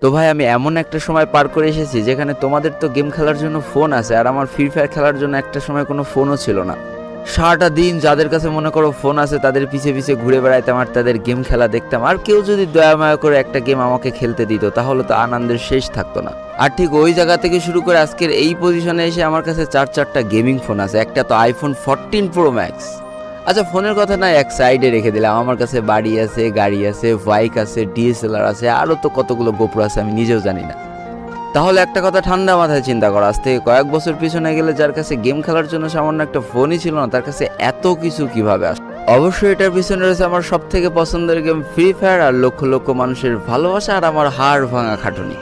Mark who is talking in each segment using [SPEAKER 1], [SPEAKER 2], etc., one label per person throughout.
[SPEAKER 1] তো ভাই আমি এমন একটা সময় পার করে এসেছি যেখানে তোমাদের তো গেম খেলার জন্য ফোন আছে, আর আমার ফ্রি ফায়ার খেলার জন্য একটা সময় কোনো ফোনও ছিল না। সারাটা দিন যাদের কাছে মনে করো ফোন আছে তাদের পিছে পিছে ঘুরে বেড়াইতাম আর তাদের গেম খেলা দেখতাম, আর কেউ যদি দয়া মায়া করে একটা গেম আমাকে খেলতে দিত তাহলে তো আনন্দের শেষ থাকতো না। আর ঠিক ওই জায়গা থেকে শুরু করে আজকের এই পজিশনে এসে আমার কাছে চারটা গেমিং ফোন আছে, একটা তো আইফোন 14 প্রো ম্যাক্স। আচ্ছা ফোনের কথা না এক সাইডে রেখে দিলাম, আমার কাছে বাড়ি আছে, গাড়ি আছে, বাইক আছে, ডিএসএলআর আছে, আরও তো কতগুলো গোপ্রো আছে আমি নিজেও জানি না। তাহলে একটা কথা ঠান্ডা মাথায় চিন্তা করো, আজ থেকে কয়েক বছর পিছনে গেলে যার কাছে গেম খেলার জন্য সামান্য একটা ফোনই ছিল না তার কাছে এত কিছু কিভাবে আসে। অবশ্যই এটার পিছনে রয়েছে আমার সব থেকে পছন্দের গেম ফ্রি ফায়ার, আর লক্ষ লক্ষ মানুষের ভালোবাসা আর আমার হাড় ভাঙা খাটুনি।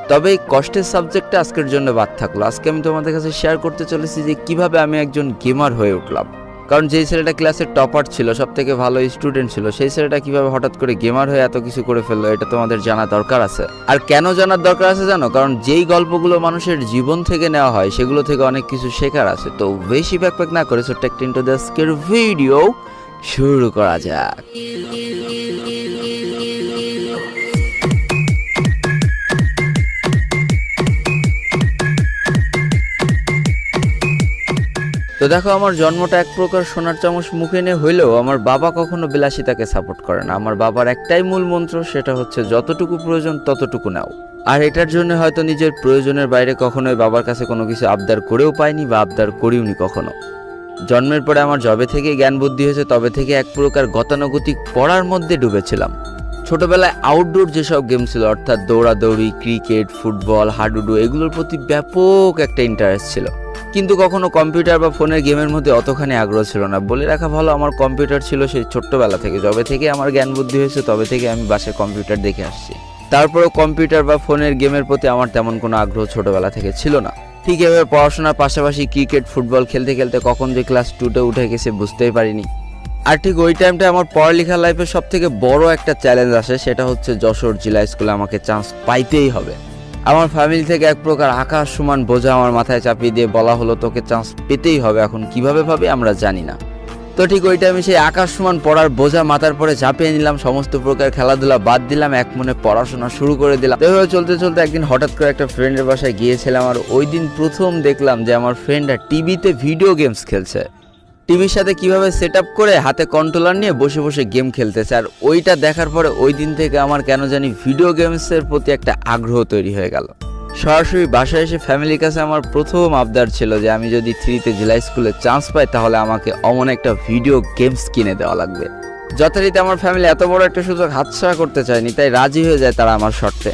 [SPEAKER 1] তবে এই কষ্টের সাবজেক্টটা আজকের জন্য বাদ থাকলো। আজকে আমি তোমাদের কাছে শেয়ার করতে চলেছি যে কিভাবে আমি একজন গেমার হয়ে উঠলাম। কারণ যেই ছেলেটা ক্লাসের টপার ছিল, সব থেকে ভালো স্টুডেন্ট ছিল, সেই ছেলেটা কিভাবে হঠাৎ করে গেমার হয়ে এত কিছু করে ফেললো এটা তোমাদের জানা দরকার আছে। আর কেন জানার দরকার আছে জানো? কারণ যেই গল্পগুলো মানুষের জীবন থেকে নেওয়া হয় সেগুলো থেকে অনেক কিছু শেখার আছে। তো বেশি ব্যাকপ্যাক না করে ছোট্ট একটা ইন্ট্রো দিয়ে আজকের ভিডিও শুরু করা যাক। তো দেখো, আমার জন্মটা এক প্রকার সোনার চামচ মুখে নিয়ে হইলেও আমার বাবা কখনো বিলাসিতাকে সাপোর্ট করে না। আমার বাবার একটাই মূল মন্ত্র, সেটা হচ্ছে যতটুকু প্রয়োজন ততটুকু নাও। আর এটার জন্য হয়তো নিজের প্রয়োজনের বাইরে কখনোই বাবার কাছে কোনো কিছু আবদার করেও পাইনি বা আবদার করিওনি কখনো। জন্মের পরে আমার যবে থেকে জ্ঞান বুদ্ধি হয়েছে তবে থেকে এক প্রকার গতানুগতিক পড়ার মধ্যে ডুবেছিলাম। ছোটবেলায় আউটডোর যেসব গেম ছিল, অর্থাৎ দৌড়াদৌড়ি, ক্রিকেট, ফুটবল, হাডুডু, এগুলোর প্রতি ব্যাপক একটা ইন্টারেস্ট ছিল। কিন্তু কখনো কম্পিউটার বা ফোনের গেমের মধ্যে অতখানি আগ্রহ ছিল না। বলে রাখা ভালো, আমার কম্পিউটার ছিল সেই ছোট্টবেলা থেকে। যবে থেকে আমার জ্ঞান বুদ্ধি হয়েছে তবে থেকে আমি বাসায় কম্পিউটার দেখে আসছি। তারপরেও কম্পিউটার বা ফোনের গেমের প্রতি আমার তেমন কোনো আগ্রহ ছোটবেলা থেকে ছিল না। ঠিক এভাবে পড়াশোনার পাশাপাশি ক্রিকেট, ফুটবল খেলতে খেলতে কখন যে ক্লাস 2তে উঠে গেছে বুঝতেই পারিনি। আর ঠিক ওই টাইমটা আমার পড়ালেখার লাইফের সব থেকে বড় একটা চ্যালেঞ্জ আসে, সেটা হচ্ছে যশোর জেলা স্কুলে আমাকে চান্স পাইতেই হবে। আমার ফ্যামিলি থেকে এক প্রকার আকাশ সমান বোঝা আমার মাথায় চাপিয়ে দিয়ে বলা হলো তোকে চান্স পেতেই হবে। এখন কিভাবে পাবে আমরা জানি না। তো ঠিক ওই টাইমে সেই আকাশ সমান পড়ার বোঝা মাথার পরে চাপিয়ে নিলাম, সমস্ত প্রকার খেলাধুলা বাদ দিলাম, এক মনে পড়াশোনা শুরু করে দিলাম। এভাবে চলতে চলতে একদিন হঠাৎ করে একটা ফ্রেন্ডের বাসায় গিয়েছিলাম, আর ওই দিন প্রথম দেখলাম যে আমার ফ্রেন্ডরা টিভিতে ভিডিও গেমস খেলছে। টিভির সাথে কিভাবে সেট আপ করে হাতে কন্ট্রোলার নিয়ে বসে বসে গেম খেলতেছে। আর ওইটা দেখার পরে ওই দিন থেকে আমার কেন জানি ভিডিও গেমসের প্রতি একটা আগ্রহ তৈরি হয়ে গেল। সরাসরি বাসায় এসে ফ্যামিলির কাছে আমার প্রথম আবদার ছিল যে আমি যদি 3তে জেলা স্কুলে চান্স পাই তাহলে আমাকে অমন একটা ভিডিও গেমস কিনে দেওয়া লাগবে। যথারীতি আমার ফ্যামিলি এত বড় একটা সুযোগ হাতছাড়া করতে চায়নি, তাই রাজি হয়ে যায় তারা আমার শর্তে।